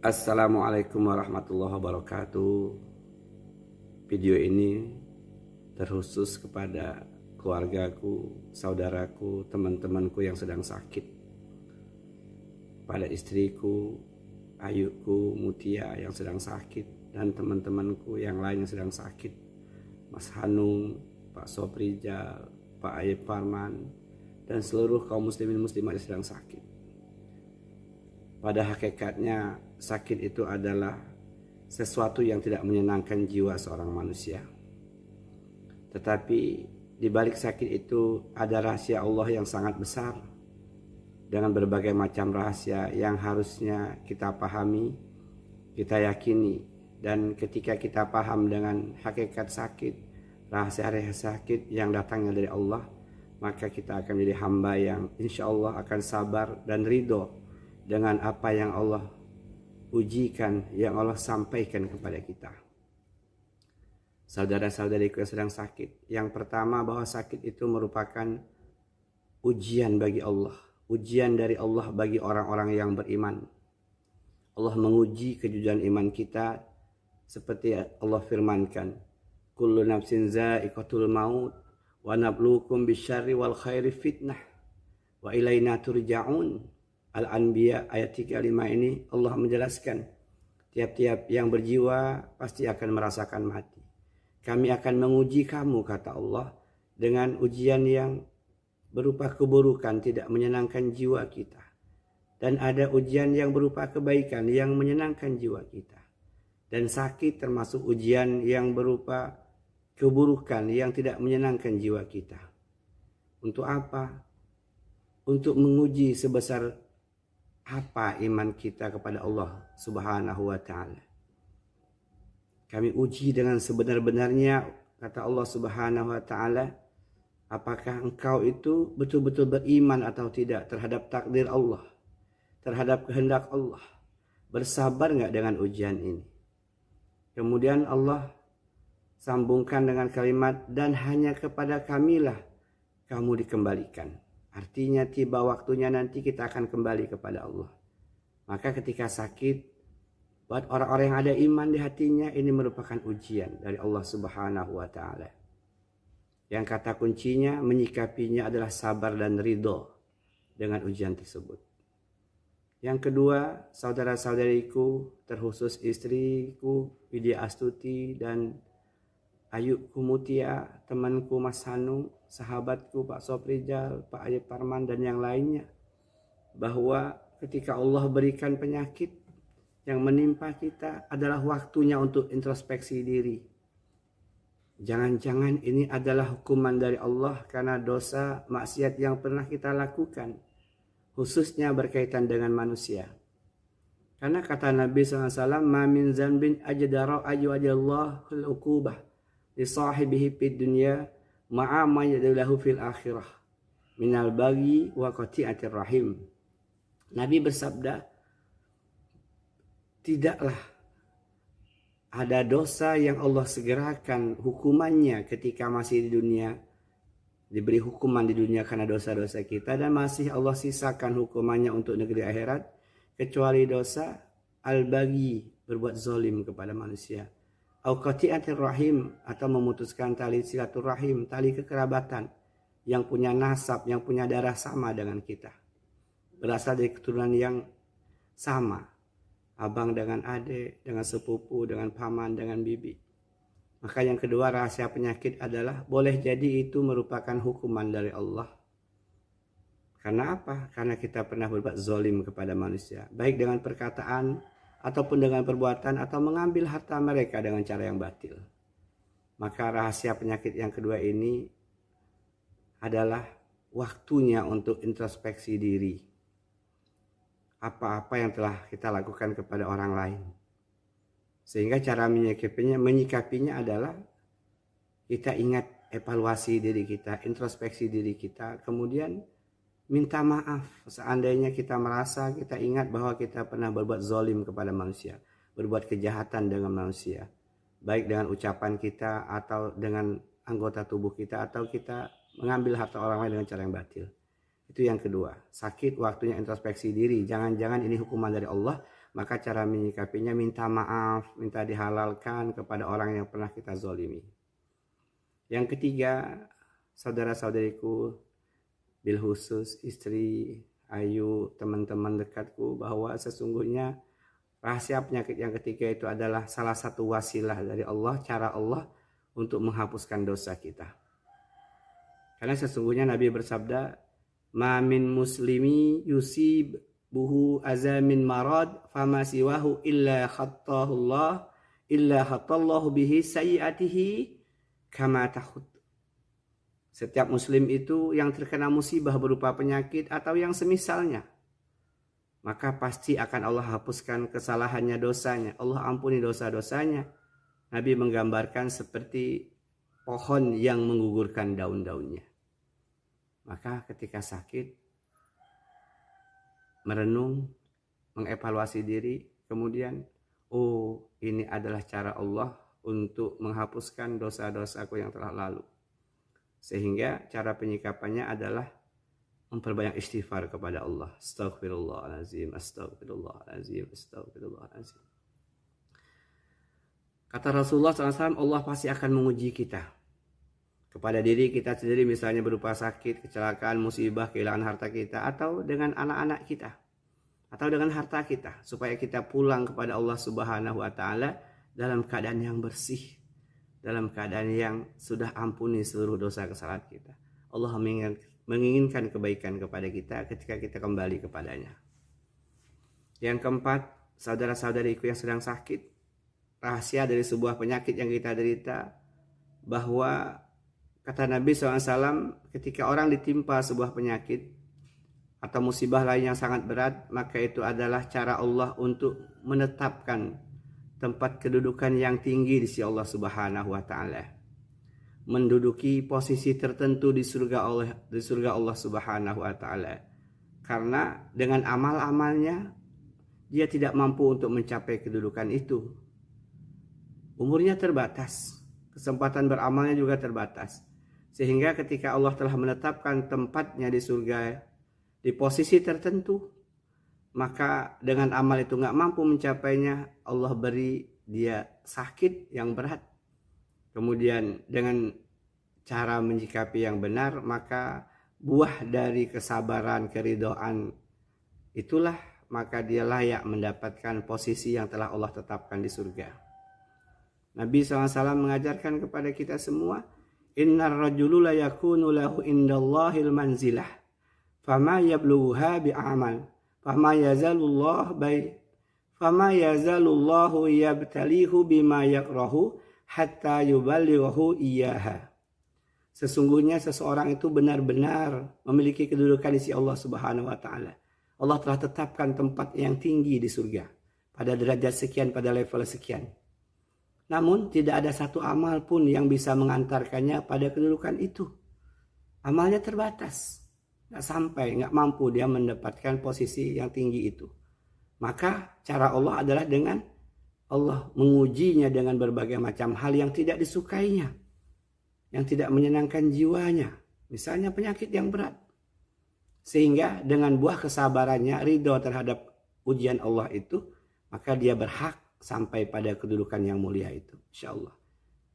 Assalamualaikum warahmatullahi wabarakatuh. Video ini terkhusus kepada keluargaku, saudaraku, teman-temanku yang sedang sakit. Pada istriku, Ayuku, Mutia yang sedang sakit, dan teman-temanku yang lain yang sedang sakit. Mas Hanung, Pak Soprijal, Pak Ayep Parman, dan seluruh kaum muslimin muslimat yang sedang sakit. Pada hakikatnya sakit itu adalah sesuatu yang tidak menyenangkan jiwa seorang manusia. Tetapi di balik sakit itu ada rahasia Allah yang sangat besar, dengan berbagai macam rahasia yang harusnya kita pahami, kita yakini. Dan ketika kita paham dengan hakikat sakit, rahasia-rahasia sakit yang datangnya dari Allah, maka kita akan menjadi hamba yang insya Allah akan sabar dan ridho dengan apa yang Allah ujikan, yang Allah sampaikan kepada kita. Saudara-saudariku yang sedang sakit, yang pertama bahwa sakit itu merupakan ujian bagi Allah, ujian dari Allah bagi orang-orang yang beriman. Allah menguji kejujuran iman kita seperti Allah firmankan, kullu nafsin za'iqatul maut wa nabluukum bisyarri wal khairi fitnah wa ilaina turja'un. Al-Anbiya ayat 35 ini Allah menjelaskan tiap-tiap yang berjiwa pasti akan merasakan mati. Kami akan menguji kamu, kata Allah, dengan ujian yang berupa keburukan, tidak menyenangkan jiwa kita. Dan ada ujian yang berupa kebaikan yang menyenangkan jiwa kita. Dan sakit termasuk ujian yang berupa keburukan yang tidak menyenangkan jiwa kita. Untuk apa? Untuk menguji sebesar apa iman kita kepada Allah Subhanahu wa ta'ala. Kami uji dengan sebenar-benarnya, kata Allah Subhanahu wa ta'ala, apakah engkau itu betul-betul beriman atau tidak terhadap takdir Allah, terhadap kehendak Allah. Bersabar enggak dengan ujian ini? Kemudian Allah sambungkan dengan kalimat, dan hanya kepada kamilah kamu dikembalikan. Artinya tiba waktunya nanti kita akan kembali kepada Allah. Maka ketika sakit, buat orang-orang yang ada iman di hatinya, ini merupakan ujian dari Allah Subhanahu wa ta'ala. Yang kata kuncinya menyikapinya adalah sabar dan ridho dengan ujian tersebut. Yang kedua, saudara-saudariku, terkhusus istriku Widya Astuti dan Ayuku Mutia, temanku Mas Hanung, sahabatku Pak Soprijal, Pak Ayep Parman, dan yang lainnya, bahwa ketika Allah berikan penyakit yang menimpa kita adalah waktunya untuk introspeksi diri. Jangan-jangan ini adalah hukuman dari Allah karena dosa maksiat yang pernah kita lakukan, khususnya berkaitan dengan manusia. Karena kata Nabi SAW, ma min zanbin ajdara ayyuhallahul uqubah li sahibihi fid dunya ma'a ma yadullahu fil akhirah minal baghi wa qati'atir rahim. Nabi bersabda, tidaklah ada dosa yang Allah segerakan hukumannya ketika masih di dunia, diberi hukuman di dunia karena dosa-dosa kita, dan masih Allah sisakan hukumannya untuk negeri akhirat, kecuali dosa al-baghi, berbuat zalim kepada manusia, au qati'atir rahim, atau memutuskan tali silaturahim, tali kekerabatan, yang punya nasab, yang punya darah sama dengan kita, berasal dari keturunan yang sama, abang dengan adik, dengan sepupu, dengan paman, dengan bibi. Maka yang kedua, rahasia penyakit adalah boleh jadi itu merupakan hukuman dari Allah. Karena apa? Karena kita pernah berbuat zalim kepada manusia, baik dengan perkataan ataupun dengan perbuatan, atau mengambil harta mereka dengan cara yang batil. Maka rahasia penyakit yang kedua ini adalah waktunya untuk introspeksi diri. Apa-apa yang telah kita lakukan kepada orang lain. Sehingga cara menyikapinya adalah kita ingat evaluasi diri kita, introspeksi diri kita, kemudian minta maaf seandainya kita merasa, kita ingat bahwa kita pernah berbuat zalim kepada manusia, berbuat kejahatan dengan manusia, baik dengan ucapan kita atau dengan anggota tubuh kita, atau kita mengambil harta orang lain dengan cara yang batil. Itu yang kedua, sakit waktunya introspeksi diri. Jangan-jangan ini hukuman dari Allah, maka cara menyikapinya minta maaf, minta dihalalkan kepada orang yang pernah kita zolimi. Yang ketiga, saudara-saudariku, bil khusus istri, ayu, teman-teman dekatku, bahwa sesungguhnya rahasia penyakit yang ketiga itu adalah salah satu wasilah dari Allah, cara Allah untuk menghapuskan dosa kita. Karena sesungguhnya Nabi bersabda, "Ma min muslimi yusibuhu azamin marad fama siwahu illa khattallahu bihi sayyiatihi kama tahud." Setiap muslim itu yang terkena musibah berupa penyakit atau yang semisalnya, maka pasti akan Allah hapuskan kesalahannya, dosanya. Allah ampuni dosa-dosanya. Nabi menggambarkan seperti pohon yang menggugurkan daun-daunnya. Maka ketika sakit, merenung, mengevaluasi diri, kemudian, oh, ini adalah cara Allah untuk menghapuskan dosa-dosaku yang telah lalu. Sehingga cara penyikapannya adalah memperbanyak istighfar kepada Allah. Astaghfirullahaladzim, astaghfirullahaladzim, astaghfirullahaladzim. Kata Rasulullah SAW, Allah pasti akan menguji kita. Kepada diri kita sendiri, misalnya berupa sakit, kecelakaan, musibah, kehilangan harta kita, atau dengan anak-anak kita, atau dengan harta kita, supaya kita pulang kepada Allah Subhanahu wa Ta'ala dalam keadaan yang bersih, dalam keadaan yang sudah ampuni seluruh dosa kesalahan kita. Allah menginginkan kebaikan kepada kita ketika kita kembali kepadanya. Yang keempat, saudara-saudariku yang sedang sakit, rahasia dari sebuah penyakit yang kita derita, bahwa kata Nabi SAW, ketika orang ditimpa sebuah penyakit atau musibah lain yang sangat berat, maka itu adalah cara Allah untuk menetapkan tempat kedudukan yang tinggi di sisi Allah Subhanahu wa Ta'ala, menduduki posisi tertentu di surga Allah Subhanahu wa Ta'ala. Karena dengan amal-amalnya dia tidak mampu untuk mencapai kedudukan itu. Umurnya terbatas, kesempatan beramalnya juga terbatas. Sehingga ketika Allah telah menetapkan tempatnya di surga di posisi tertentu, maka dengan amal itu gak mampu mencapainya, Allah beri dia sakit yang berat. Kemudian dengan cara menyikapi yang benar, maka buah dari kesabaran, keridhaan itulah, maka dia layak mendapatkan posisi yang telah Allah tetapkan di surga. Nabi SAW mengajarkan kepada kita semua, innar rajulu la yakunu lahu indallahil manzilah fama yablughuha bi'amal fama yazalullahu yabtalihu bima yakrahu hatta yuballighahu iyyaha. Sesungguhnya seseorang itu benar-benar memiliki kedudukan di sisi Allah Subhanahu wa Ta'ala. Allah telah tetapkan tempat yang tinggi di surga pada derajat sekian, pada level sekian. Namun tidak ada satu amal pun yang bisa mengantarkannya pada kedudukan itu. Amalnya terbatas, nggak mampu dia mendapatkan posisi yang tinggi itu. Maka cara Allah adalah dengan Allah mengujinya dengan berbagai macam hal yang tidak disukainya, yang tidak menyenangkan jiwanya, misalnya penyakit yang berat. Sehingga dengan buah kesabarannya, ridho terhadap ujian Allah itu, maka dia berhak sampai pada kedudukan yang mulia itu, insyaallah.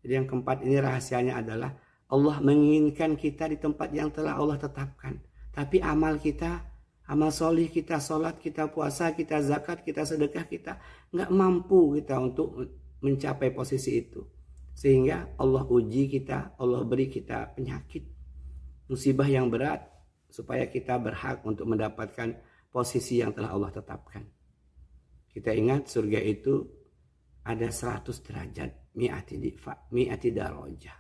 Jadi yang keempat ini rahasianya adalah Allah menginginkan kita di tempat yang telah Allah tetapkan. Tapi amal kita, amal solih kita, sholat kita, puasa kita, zakat kita, sedekah kita, nggak mampu kita untuk mencapai posisi itu. Sehingga Allah uji kita, Allah beri kita penyakit, musibah yang berat, supaya kita berhak untuk mendapatkan posisi yang telah Allah tetapkan. Kita ingat surga itu ada 100 derajat, mi'ati darajah.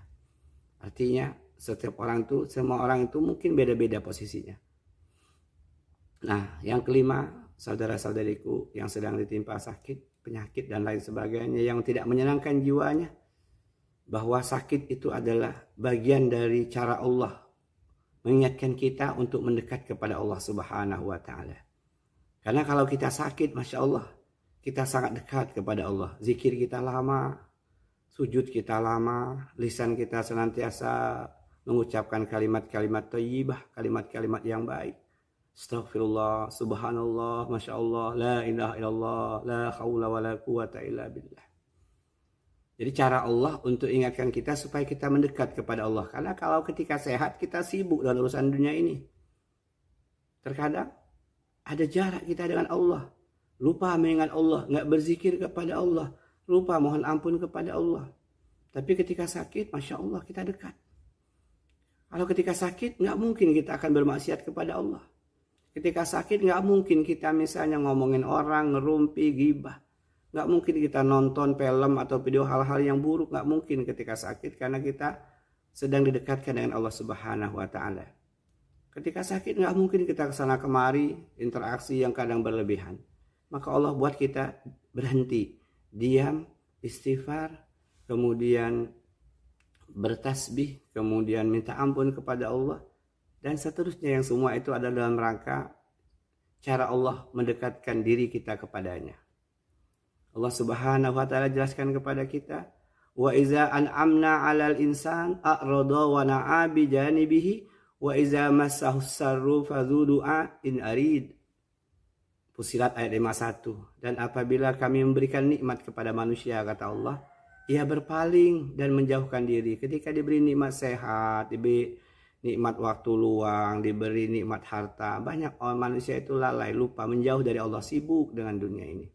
Artinya semua orang itu mungkin beda-beda posisinya. Nah, yang kelima, saudara-saudariku yang sedang ditimpa sakit, penyakit dan lain sebagainya yang tidak menyenangkan jiwanya, bahwa sakit itu adalah bagian dari cara Allah mengingatkan kita untuk mendekat kepada Allah Subhanahu wa Ta'ala. Karena kalau kita sakit, Masya Allah, kita sangat dekat kepada Allah. Zikir kita lama, sujud kita lama, lisan kita senantiasa mengucapkan kalimat-kalimat thayyibah, kalimat-kalimat yang baik. Astaghfirullah, subhanallah, masya Allah, la ilaha illallah, la haula wa la quwata illa billah. Jadi cara Allah untuk ingatkan kita supaya kita mendekat kepada Allah. Karena kalau ketika sehat kita sibuk dengan urusan dunia ini. Terkadang ada jarak kita dengan Allah. Lupa mengingat Allah, nggak berzikir kepada Allah. Lupa mohon ampun kepada Allah. Tapi ketika sakit, masya Allah kita dekat. Kalau ketika sakit, nggak mungkin kita akan bermaksiat kepada Allah. Ketika sakit nggak mungkin kita misalnya ngomongin orang, ngerumpi, gibah. Nggak mungkin kita nonton film atau video hal-hal yang buruk. Nggak mungkin ketika sakit karena kita sedang didekatkan dengan Allah Subhanahu wa Ta'ala. Ketika sakit nggak mungkin kita kesana kemari, interaksi yang kadang berlebihan. Maka Allah buat kita berhenti, diam, istighfar, kemudian bertasbih, kemudian minta ampun kepada Allah. Dan seterusnya yang semua itu adalah dalam rangka cara Allah mendekatkan diri kita kepadanya. Allah Subhanahu wa Ta'ala jelaskan kepada kita, wa iza an'amna 'alal insan a'rada wa na'a bi janibihi wa iza massahu sarru fadzu du'a in arid. Fusilat ayat 51. Dan apabila kami memberikan nikmat kepada manusia, kata Allah, ia berpaling dan menjauhkan diri. Ketika diberi nikmat sehat, diberi nikmat waktu luang, diberi nikmat harta, banyak orang manusia itu lalai, lupa, menjauh dari Allah, sibuk dengan dunia ini.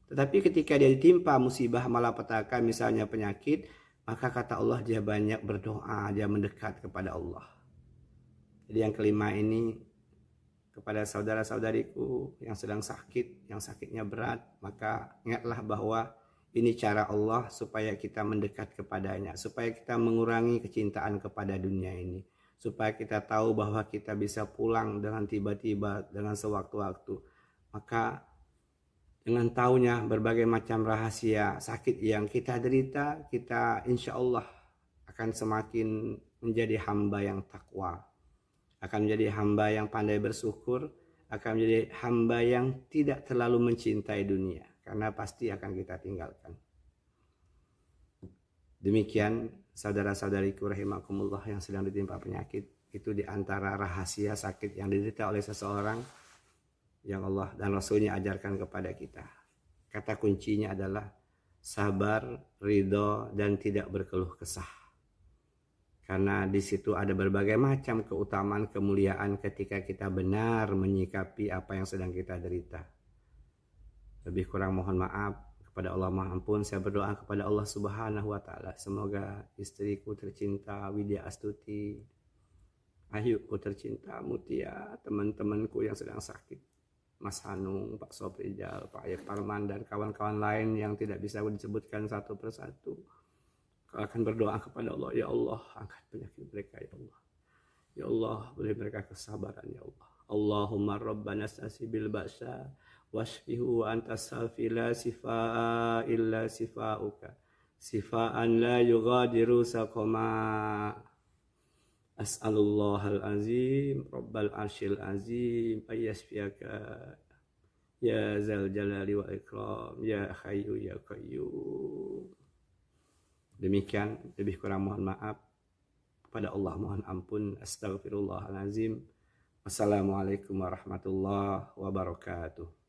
Tetapi ketika dia ditimpa musibah malapetaka, misalnya penyakit, maka kata Allah dia banyak berdoa, dia mendekat kepada Allah. Jadi yang kelima ini, kepada saudara-saudariku yang sedang sakit, yang sakitnya berat, maka ingatlah bahwa ini cara Allah supaya kita mendekat kepadanya, supaya kita mengurangi kecintaan kepada dunia ini. Supaya kita tahu bahwa kita bisa pulang dengan tiba-tiba, dengan sewaktu-waktu. Maka dengan taunya berbagai macam rahasia sakit yang kita derita, kita insya Allah akan semakin menjadi hamba yang takwa. Akan menjadi hamba yang pandai bersyukur, akan menjadi hamba yang tidak terlalu mencintai dunia. Karena pasti akan kita tinggalkan. Demikian saudara-saudariku rahimakumullah yang sedang ditimpa penyakit, itu diantara rahasia sakit yang diderita oleh seseorang yang Allah dan Rasulnya ajarkan kepada kita. Kata kuncinya adalah sabar, ridho, dan tidak berkeluh kesah. Karena di situ ada berbagai macam keutamaan, kemuliaan ketika kita benar menyikapi apa yang sedang kita derita. Lebih kurang mohon maaf. Kepada Allah Maha Ampun, saya berdoa kepada Allah Subhanahu wa Ta'ala. Semoga istriku tercinta Widya Astuti, Ahyuku tercinta Mutia, teman-temanku yang sedang sakit, Mas Hanung, Pak Soprijal, Pak Ayep Parman, dan kawan-kawan lain yang tidak bisa disebutkan satu persatu. Kau akan berdoa kepada Allah, ya Allah, angkat penyakit mereka, ya Allah. Ya Allah, beri mereka kesabaran, ya Allah. Allahumma rabbana stasibil ba'sa wasfihu wa anta safi la sifa'a illa sifa'uka sifa'an la yughadiru saqama. As'alullahal azim rabbal arsyil azim ayyasfiyaka ya zal jalali wa ikram ya hayyu ya qayyum. Demikian, lebih kurang mohon maaf, kepada Allah mohon ampun. Astaghfirullahalazim. Wassalamualaikum warahmatullahi wabarakatuh.